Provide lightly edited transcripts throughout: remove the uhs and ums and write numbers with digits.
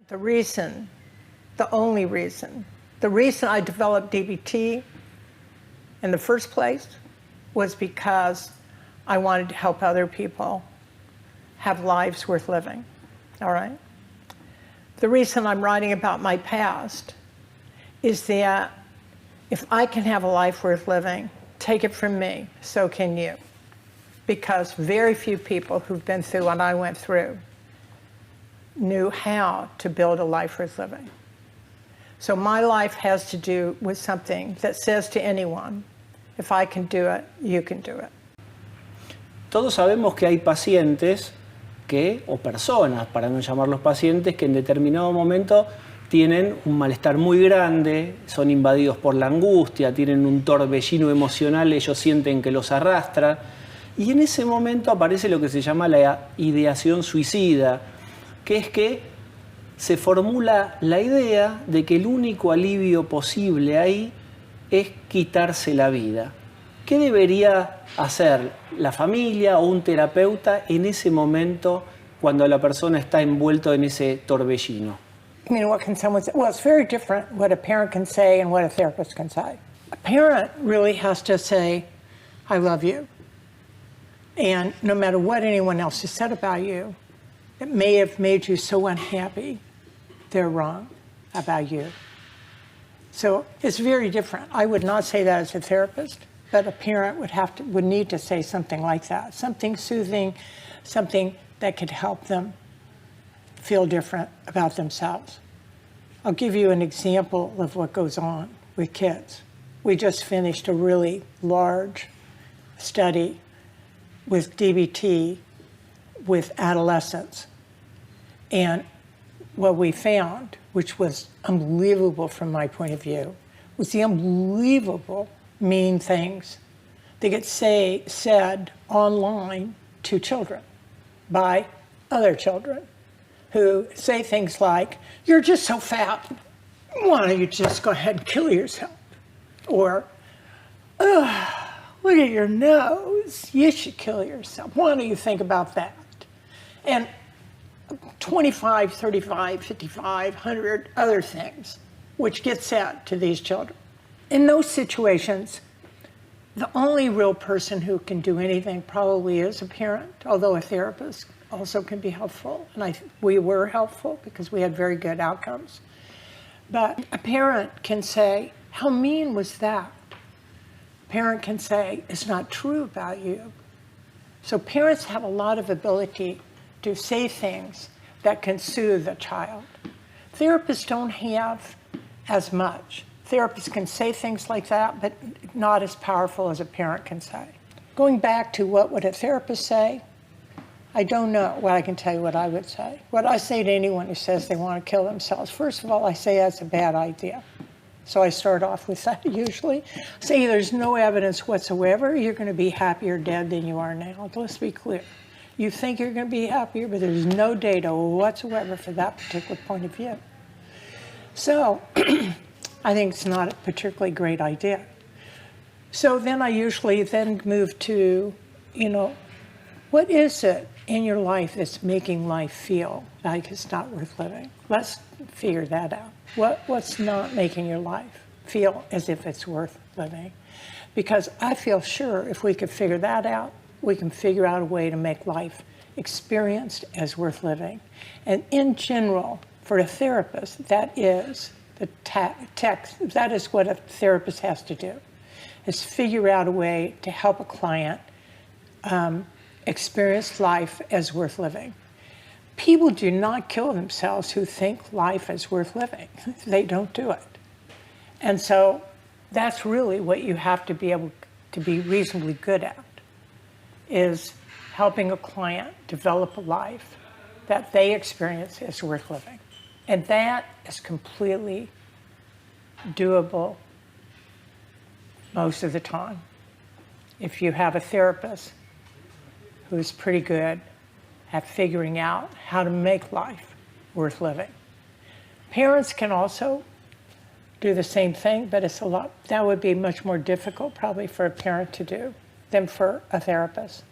The reason, the only reason, the reason I developed DBT in the first place was because I wanted to help other people have lives worth living, all right? The reason I'm writing about my past is that if I can have a life worth living, take it from me, so can you. Because very few people who've been through what I went through knew how to build a life worth living. So my life has to do with something that says to anyone, if I can do it, you can do it. Todos sabemos que hay pacientes que, o personas, para no llamarlos pacientes, que en determinado momento tienen un malestar muy grande, son invadidos por la angustia, tienen un torbellino emocional, ellos sienten que los arrastra, y en ese momento aparece lo que se llama la ideación suicida, que es que se formula la idea de que el único alivio posible ahí es quitarse la vida. ¿Qué debería hacer la familia o un terapeuta en ese momento cuando la persona está envuelto en ese torbellino? I mean, what can someone say? Well, it's very different what a parent can say and what a therapist can say. A parent really has to say, I love you. And no matter what anyone else has said about you, that may have made you so unhappy, they're wrong about you. So it's very different. I would not say that as a therapist, but a parent would need to say something like that, something soothing, something that could help them feel different about themselves. I'll give you an example of what goes on with kids. We just finished a really large study with DBT with adolescents. And what we found, which was unbelievable from my point of view, was the unbelievable mean things that get said online to children by other children who say things like, you're just so fat, why don't you just go ahead and kill yourself? Or, look at your nose, you should kill yourself. Why don't you think about that? And 25, 35, 55, 100 other things which get said to these children. In those situations, the only real person who can do anything probably is a parent, although a therapist also can be helpful. And we were helpful because we had very good outcomes. But a parent can say, how mean was that? A parent can say, it's not true about you. So parents have a lot of ability to say things that can soothe a child. Therapists don't have as much. Therapists can say things like that, but not as powerful as a parent can say. Going back to what would a therapist say, I don't know what I can tell you what I would say. What I say to anyone who says they want to kill themselves, first of all, I say that's a bad idea. So I start off with that usually. Say there's no evidence whatsoever you're going to be happier dead than you are now. Let's be clear. You think you're going to be happier, but there's no data whatsoever for that particular point of view. So I think it's not a particularly great idea. So then I usually then move to, what is it in your life that's making life feel like it's not worth living? Let's figure that out. What's not making your life feel as if it's worth living? Because I feel sure if we could figure that out, we can figure out a way to make life experienced as worth living. And in general, for a therapist, that is the text, that is what a therapist has to do, is figure out a way to help a client experience life as worth living. People do not kill themselves who think life is worth living. They don't do it. And so that's really what you have to be able to be reasonably good at, is helping a client develop a life that they experience as worth living. And that is completely doable most of the time if you have a therapist who's pretty good at figuring out how to make life worth living. Parents can also do the same thing, but that would be much more difficult probably for a parent to do than for a therapist.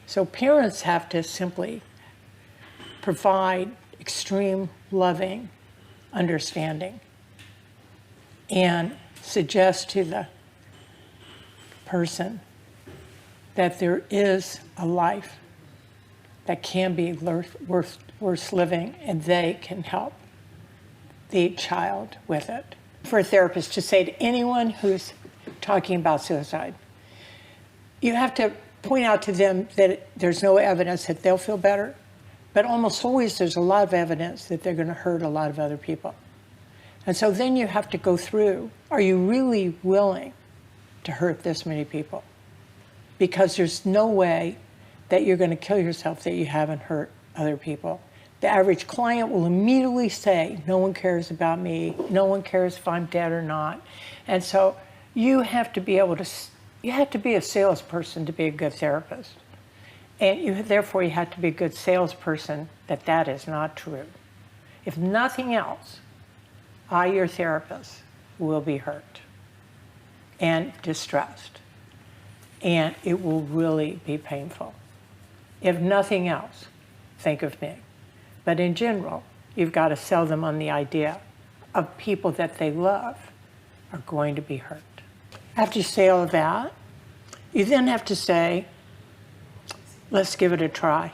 So parents have to simply provide extreme loving understanding and suggest to the person that there is a life that can be worth living, and they can help the child with it. For a therapist to say to anyone who's talking about suicide, you have to point out to them that there's no evidence that they'll feel better, but almost always there's a lot of evidence that they're going to hurt a lot of other people. And so then you have to go through, are you really willing to hurt this many people? Because there's no way that you're going to kill yourself that you haven't hurt other people. The average client will immediately say, no one cares about me, no one cares if I'm dead or not. And so you have to be able to, you have to be a salesperson to be a good therapist. And therefore you have to be a good salesperson that that is not true. If nothing else, I, your therapist, will be hurt and distressed. And it will really be painful. If nothing else, think of me. But in general, you've got to sell them on the idea of people that they love are going to be hurt. After you say all of that, you then have to say, let's give it a try.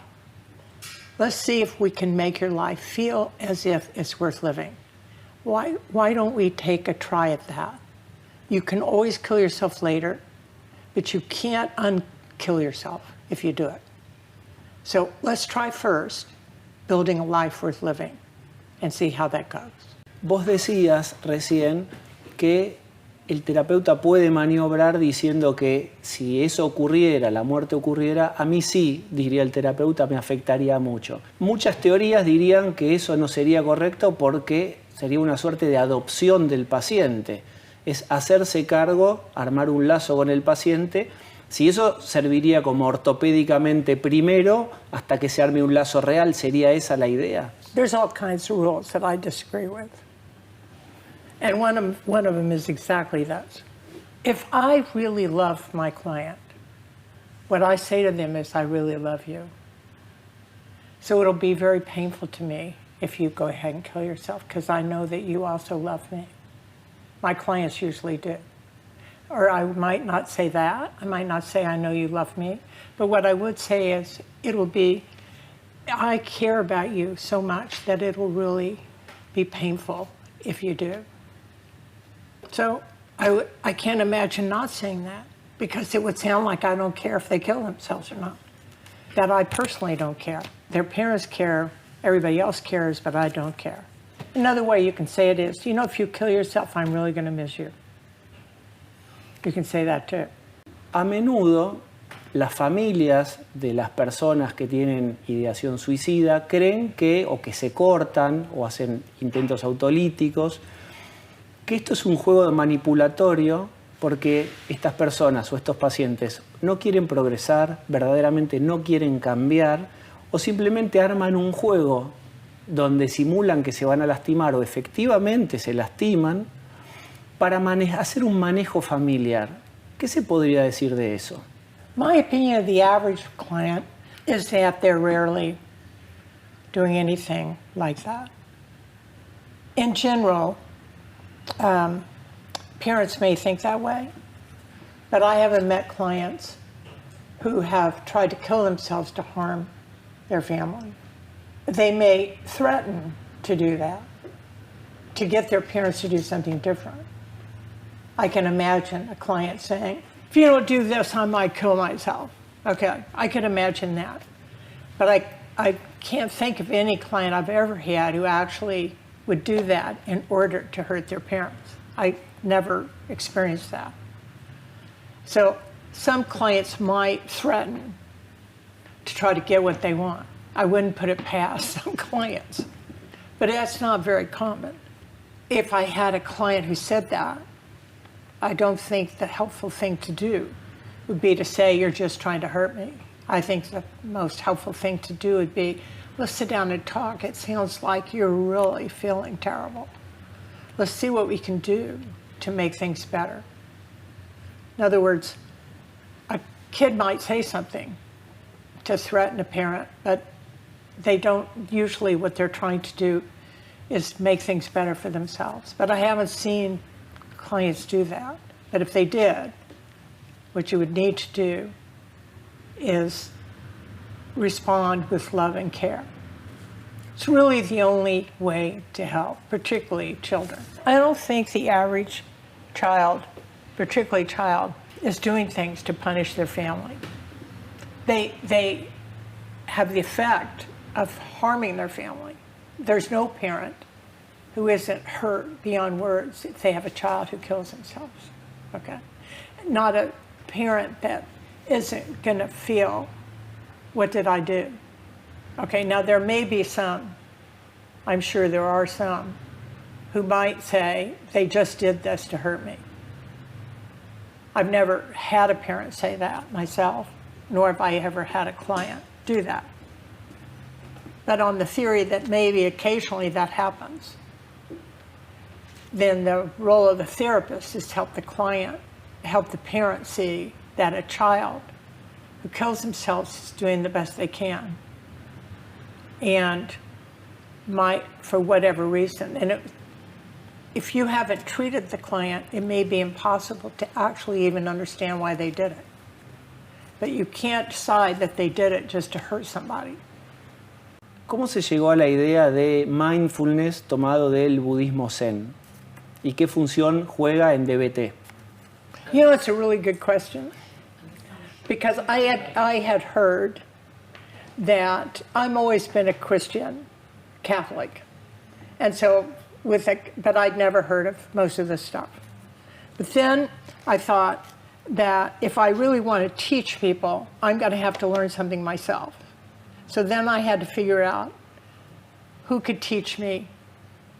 Let's see if we can make your life feel as if it's worth living. Why don't we take a try at that? You can always kill yourself later, but you can't unkill yourself if you do it. So let's try first building a life worth living and see how that goes. Vos decías recién que el terapeuta puede maniobrar diciendo que si eso ocurriera, la muerte ocurriera, a mí sí, diría el terapeuta, me afectaría mucho. Muchas teorías dirían que eso no sería correcto porque sería una suerte de adopción del paciente. Es hacerse cargo, armar un lazo con el paciente. Si eso serviría como ortopédicamente primero, hasta que se arme un lazo real, ¿sería esa la idea? There's all kinds of rules that I disagree with. And one of them is exactly this. If I really love my client, what I say to them is, I really love you. So it'll be very painful to me if you go ahead and kill yourself, because I know that you also love me. My clients usually do. Or I might not say that. I might not say, I know you love me. But what I would say is, it'll be, I care about you so much that it will really be painful if you do. So I can't imagine not saying that, because it would sound like I don't care if they kill themselves or not. That I personally don't care. Their parents care, everybody else cares, but I don't care. Another way you can say it is, you know, if you kill yourself, I'm really going to miss you. You can say that too. A menudo, las familias de las personas que tienen ideación suicida creen que, o que se cortan, o hacen intentos autolíticos, que esto es un juego manipulatorio porque estas personas o estos pacientes no quieren progresar, verdaderamente no quieren cambiar, o simplemente arman un juego donde simulan que se van a lastimar o efectivamente se lastiman para hacer un manejo familiar. ¿Qué se podría decir de eso? My opinion of the average client is that they're rarely doing anything like that. In general, parents may think that way, but I haven't met clients who have tried to kill themselves to harm their family. They may threaten to do that, to get their parents to do something different. I can imagine a client saying, if you don't do this, I might kill myself. Okay, I can imagine that. But I can't think of any client I've ever had who actually would do that in order to hurt their parents. I never experienced that. So some clients might threaten to try to get what they want. I wouldn't put it past some clients, but that's not very common. If I had a client who said that, I don't think the helpful thing to do would be to say, you're just trying to hurt me. I think the most helpful thing to do would be, let's sit down and talk. It sounds like you're really feeling terrible. Let's see what we can do to make things better. In other words, a kid might say something to threaten a parent, but they don't, usually what they're trying to do is make things better for themselves. But I haven't seen clients do that. But if they did, what you would need to do is respond with love and care. It's really the only way to help, particularly children. I don't think the average child, particularly child, is doing things to punish their family. They have the effect of harming their family. There's no parent who isn't hurt beyond words if they have a child who kills themselves, okay? Not a parent that isn't gonna feel, what did I do? Okay, now there may be some, I'm sure there are some, who might say, they just did this to hurt me. I've never had a parent say that myself, nor have I ever had a client do that. But on the theory that maybe occasionally that happens, then the role of the therapist is to help the client, help the parent see that a child who kills themselves is doing the best they can, and might, for whatever reason, and if you haven't treated the client, it may be impossible to actually even understand why they did it. But you can't decide that they did it just to hurt somebody. ¿Cómo se llegó a la idea de mindfulness tomado del budismo zen? ¿Y qué función juega en DBT? You know, it's a really good question. Because I had heard that I've always been a Christian, Catholic. And so, but I'd never heard of most of this stuff. But then I thought that if I really want to teach people, I'm going to have to learn something myself. So then I had to figure out who could teach me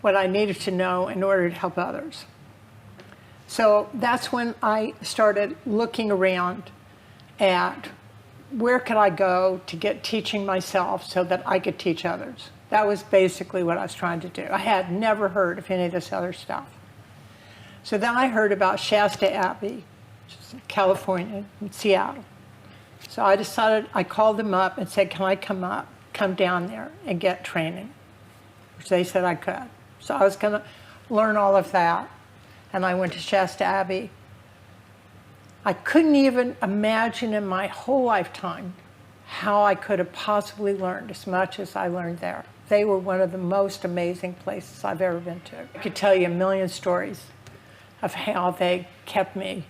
what I needed to know in order to help others. So that's when I started looking around at where could I go to get teaching myself so that I could teach others. That was basically what I was trying to do. I had never heard of any of this other stuff. So then I heard about Shasta Abbey, which is in California, in Seattle. So I decided, I called them up and said, can I come down there and get training? Which they said I could. So I was gonna learn all of that. And I went to Shasta Abbey. I couldn't even imagine in my whole lifetime how I could have possibly learned as much as I learned there. They were one of the most amazing places I've ever been to. I could tell you a million stories of how they kept me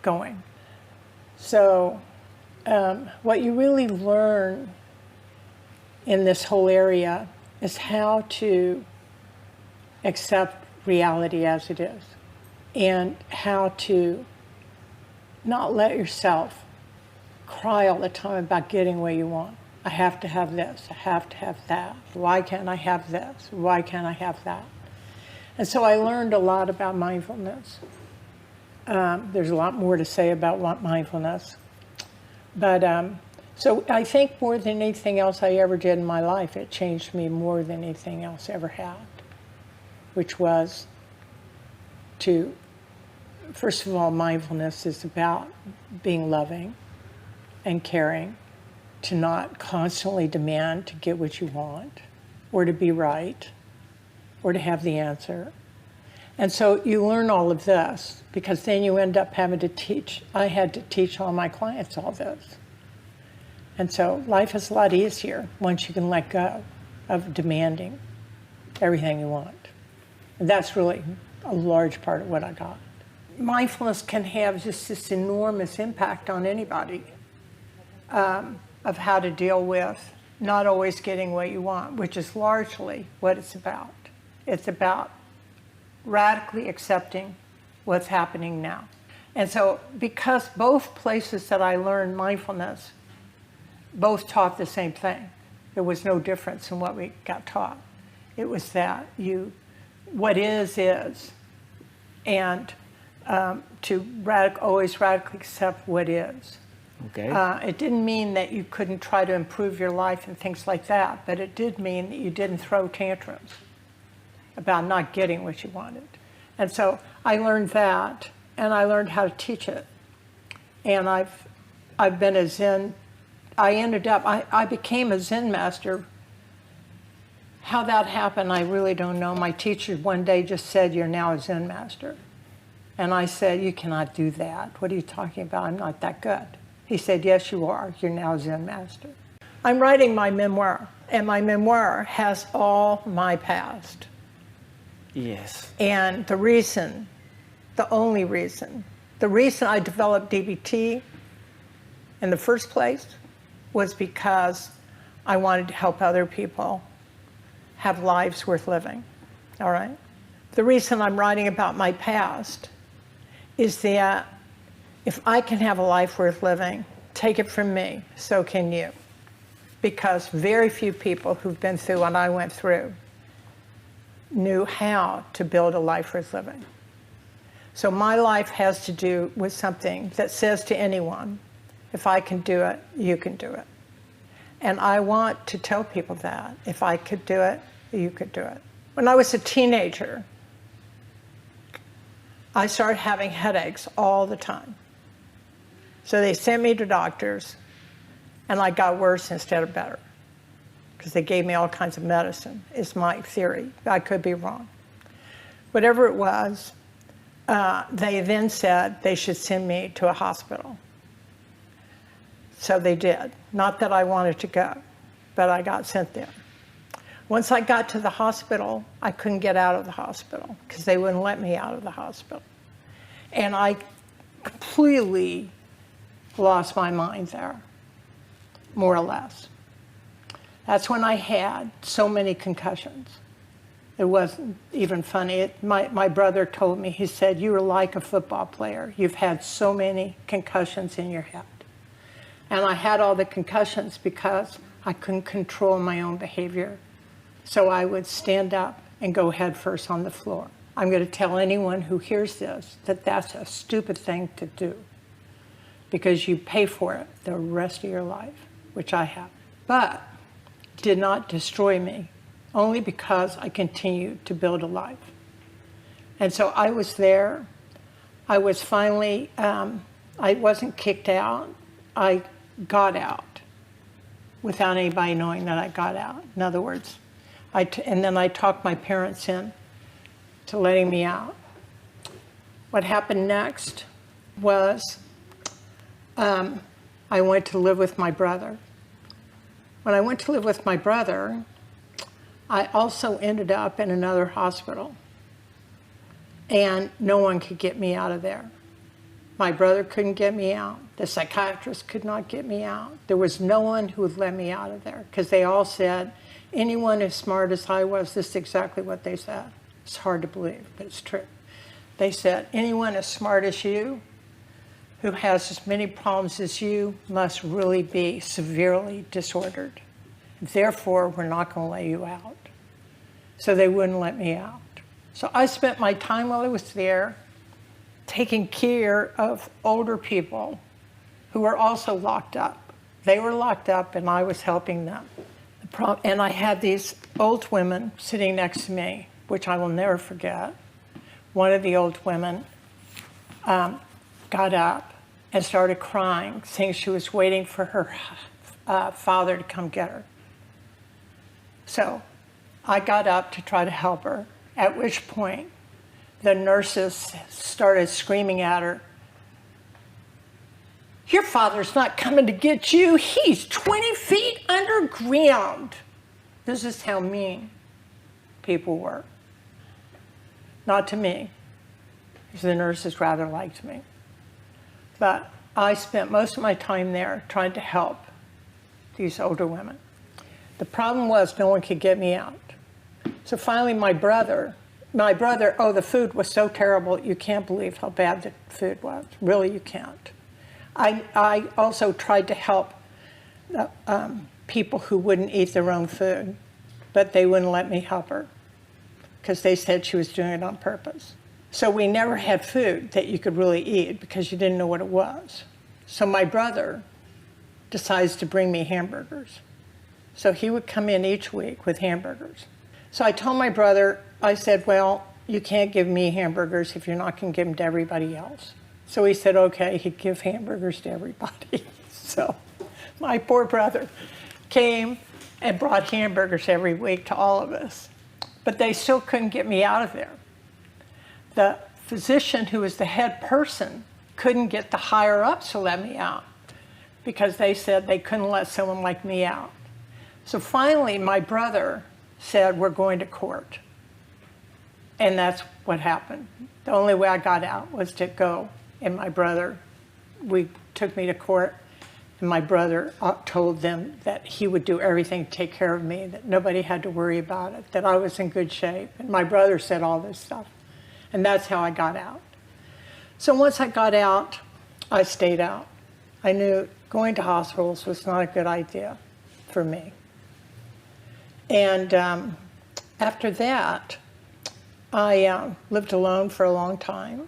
going. So what you really learn in this whole area is how to accept reality as it is, and how to not let yourself cry all the time about getting what you want. I have to have this, I have to have that. Why can't I have this? Why can't I have that? And so I learned a lot about mindfulness. There's a lot more to say about mindfulness. But so I think more than anything else I ever did in my life, it changed me more than anything else ever had, which was to, first of all, mindfulness is about being loving and caring, to not constantly demand to get what you want, or to be right, or to have the answer. And so you learn all of this, because then you end up having to teach. I had to teach all my clients all this. And so life is a lot easier once you can let go of demanding everything you want. And that's really a large part of what I got. Mindfulness can have just this enormous impact on anybody of how to deal with not always getting what you want, which is largely what it's about. It's about radically accepting what's happening now. And so because both places that I learned mindfulness both taught the same thing, there was no difference in what we got taught. It was that what is, and to always radically accept what is. Okay. It didn't mean that you couldn't try to improve your life and things like that, but it did mean that you didn't throw tantrums about not getting what you wanted. And so I learned that, and I learned how to teach it. And I've been a Zen, I became a Zen master How that happened, I really don't know. My teacher one day just said, "You're now a Zen master." And I said, "You cannot do that. What are you talking about? I'm not that good." He said, "Yes, you are. You're now a Zen master." I'm writing my memoir, and my memoir has all my past. Yes. And the reason, the only reason, the reason I developed DBT in the first place was because I wanted to help other people have lives worth living, all right? The reason I'm writing about my past is that if I can have a life worth living, take it from me, so can you. Because very few people who've been through what I went through knew how to build a life worth living. So my life has to do with something that says to anyone, if I can do it, you can do it. And I want to tell people that. If I could do it, you could do it. When I was a teenager, I started having headaches all the time. So they sent me to doctors, and I got worse instead of better, because they gave me all kinds of medicine, is my theory. I could be wrong. Whatever it was, they then said they should send me to a hospital. So they did. Not that I wanted to go, but I got sent there. Once I got to the hospital, I couldn't get out of the hospital because they wouldn't let me out of the hospital. And I completely lost my mind there, more or less. That's when I had so many concussions. It wasn't even funny. My brother told me, he said, "You were like a football player. You've had so many concussions in your head." And I had all the concussions because I couldn't control my own behavior. So I would stand up and go head first on the floor. I'm going to tell anyone who hears this that that's a stupid thing to do, because you pay for it the rest of your life, which I have. But it did not destroy me, only because I continued to build a life. And so I was there. I was finally, I wasn't kicked out. I got out without anybody knowing that I got out. In other words, and then I talked my parents in to letting me out. What happened next was I went to live with my brother. When I went to live with my brother, I also ended up in another hospital, and no one could get me out of there. My brother couldn't get me out. The psychiatrist could not get me out. There was no one who would let me out of there, because they all said, anyone as smart as I was, this is exactly what they said. It's hard to believe, but it's true. They said, anyone as smart as you, who has as many problems as you, must really be severely disordered. Therefore, we're not going to let you out. So they wouldn't let me out. So I spent my time while I was there taking care of older people who were also locked up. They were locked up, and I was helping them. And I had these old women sitting next to me, which I will never forget. One of the old women got up and started crying, saying she was waiting for her father to come get her. So I got up to try to help her, at which point the nurses started screaming at her, "Your father's not coming to get you. He's 20 feet underground." This is how mean people were. Not to me, because the nurses rather liked me. But I spent most of my time there trying to help these older women. The problem was no one could get me out. So finally my brother, the food was so terrible, you can't believe how bad the food was. Really, you can't. I also tried to help people who wouldn't eat their own food, but they wouldn't let me help her because they said she was doing it on purpose. So we never had food that you could really eat because you didn't know what it was. So my brother decides to bring me hamburgers. So he would come in each week with hamburgers. So I told my brother, I said, "Well, you can't give me hamburgers if you're not going to give them to everybody else." So he said, okay, he'd give hamburgers to everybody. So my poor brother came and brought hamburgers every week to all of us. But they still couldn't get me out of there. The physician who was the head person couldn't get the higher ups to let me out because they said they couldn't let someone like me out. So finally, my brother said, we're going to court. And that's what happened. The only way I got out was to go. And my brother, we took me to court, and my brother told them that he would do everything to take care of me, that nobody had to worry about it, that I was in good shape. And my brother said all this stuff. And that's how I got out. So once I got out, I stayed out. I knew going to hospitals was not a good idea for me. And after that, I lived alone for a long time.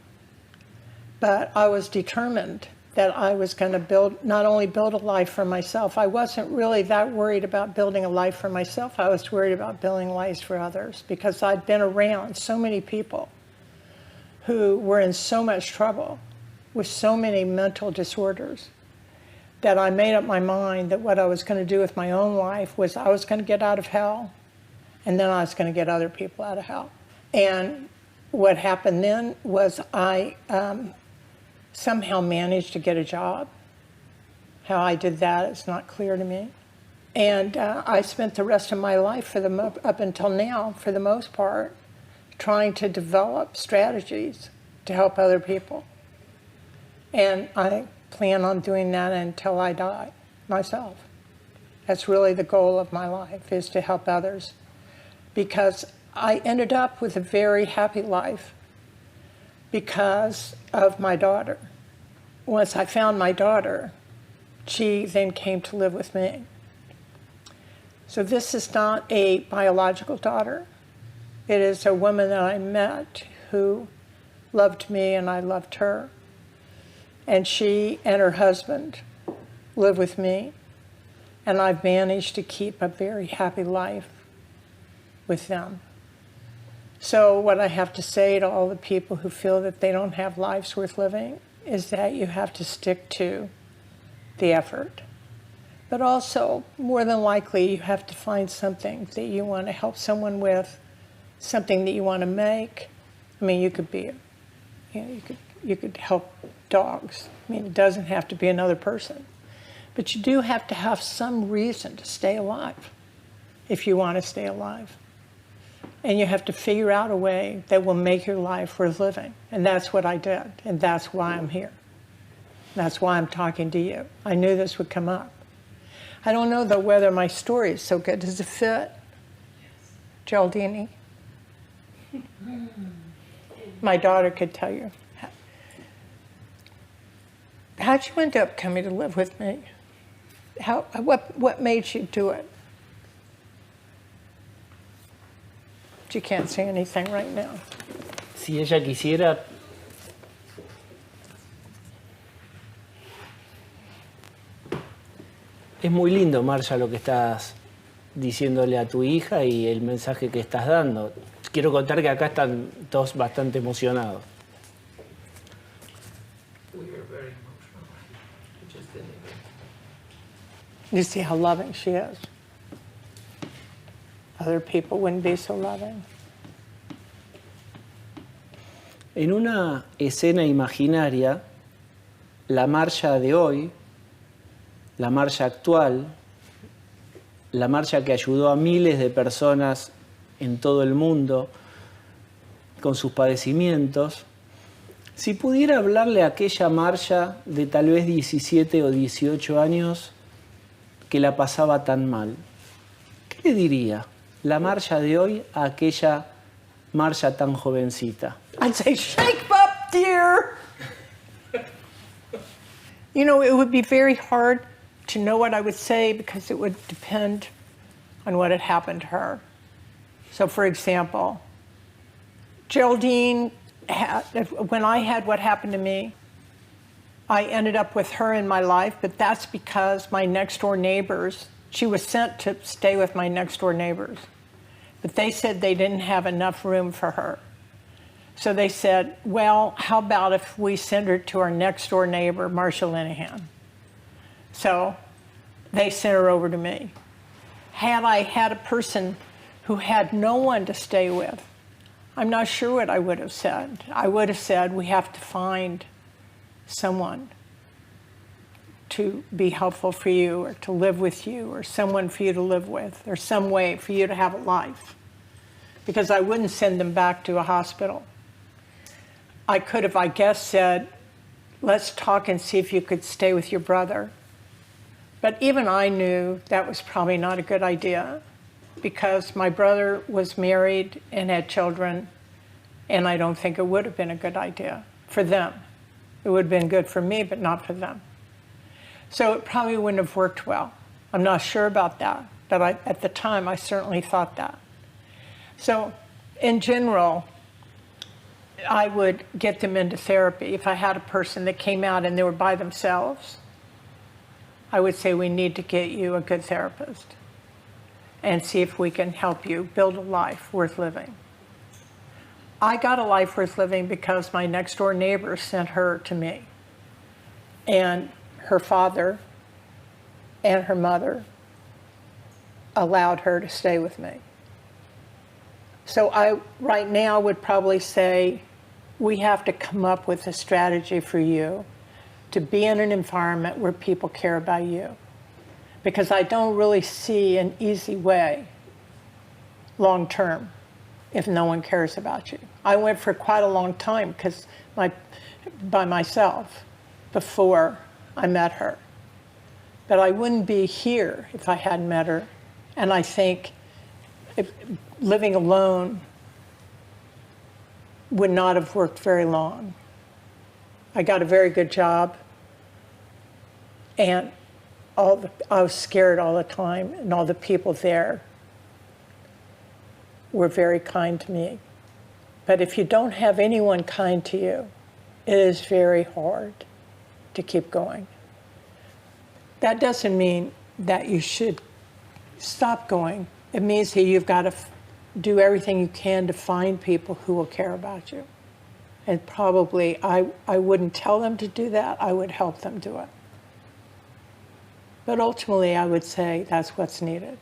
But I was determined that I was going to not only build a life for myself. I wasn't really that worried about building a life for myself. I was worried about building lives for others because I'd been around so many people who were in so much trouble with so many mental disorders that I made up my mind that what I was going to do with my own life was I was going to get out of hell, and then I was going to get other people out of hell. And what happened then was I somehow managed to get a job. How I did that is not clear to me. And I spent the rest of my life, up until now, for the most part, trying to develop strategies to help other people. And I plan on doing that until I die myself. That's really the goal of my life, is to help others. Because I ended up with a very happy life because of my daughter. Once I found my daughter, she then came to live with me. So this is not a biological daughter. It is a woman that I met who loved me and I loved her. And she and her husband live with me. And I've managed to keep a very happy life with them. So what I have to say to all the people who feel that they don't have lives worth living is that you have to stick to the effort. But also, more than likely, you have to find something that you want to help someone with, something that you want to make. I mean, you could be, you could help dogs. I mean, it doesn't have to be another person. But you do have to have some reason to stay alive if you want to stay alive. And you have to figure out a way that will make your life worth living. And that's what I did. And that's why I'm here. That's why I'm talking to you. I knew this would come up. I don't know, though, whether my story is so good. Does it fit? Yes. Geraldine? My daughter could tell you. How'd you end up coming to live with me? What made you do it? You can't say anything right now. Si ella quisiera. Es muy lindo, Marsha, lo que estás diciéndole a tu hija y el mensaje que estás dando. Quiero contar que acá están todos bastante emocionados. You see how loving she is. Other people wouldn't be so loving. En una escena imaginaria, la Marsha de hoy, la Marsha actual, la Marsha que ayudó a miles de personas en todo el mundo con sus padecimientos, si pudiera hablarle a aquella Marsha de tal vez 17 o 18 años que la pasaba tan mal, ¿qué le diría la Marsha de hoy a aquella Marsha tan jovencita? I'd say, shake up, dear. You know, it would be very hard to know what I would say because it would depend on what had happened to her. So, for example, Geraldine, when I had what happened to me, I ended up with her in my life, but that's because my next door neighbors, she was sent to stay with my next door neighbors, but they said they didn't have enough room for her. So they said, well, how about if we send her to our next door neighbor, Marsha Linehan? So they sent her over to me. Had I had a person who had no one to stay with, I'm not sure what I would have said. I would have said, we have to find someone to be helpful for you or to live with you or someone for you to live with or some way for you to have a life. Because I wouldn't send them back to a hospital. I could have, I guess, said, let's talk and see if you could stay with your brother. But even I knew that was probably not a good idea because my brother was married and had children, and I don't think it would have been a good idea for them. It would have been good for me, but not for them. So it probably wouldn't have worked well. I'm not sure about that, but at the time, I certainly thought that. So in general, I would get them into therapy. If I had a person that came out and they were by themselves, I would say we need to get you a good therapist and see if we can help you build a life worth living. I got a life worth living because my next door neighbor sent her to me. And her father and her mother allowed her to stay with me. So I, right now, would probably say, we have to come up with a strategy for you to be in an environment where people care about you. Because I don't really see an easy way, long term, if no one cares about you. I went for quite a long time by myself before I met her. But I wouldn't be here if I hadn't met her. And I think living alone would not have worked very long. I got a very good job, and I was scared all the time, and all the people there were very kind to me. But if you don't have anyone kind to you, it is very hard to keep going. That doesn't mean that you should stop going. It means that you've got to do everything you can to find people who will care about you. And probably I wouldn't tell them to do that, I would help them do it. But ultimately I would say that's what's needed.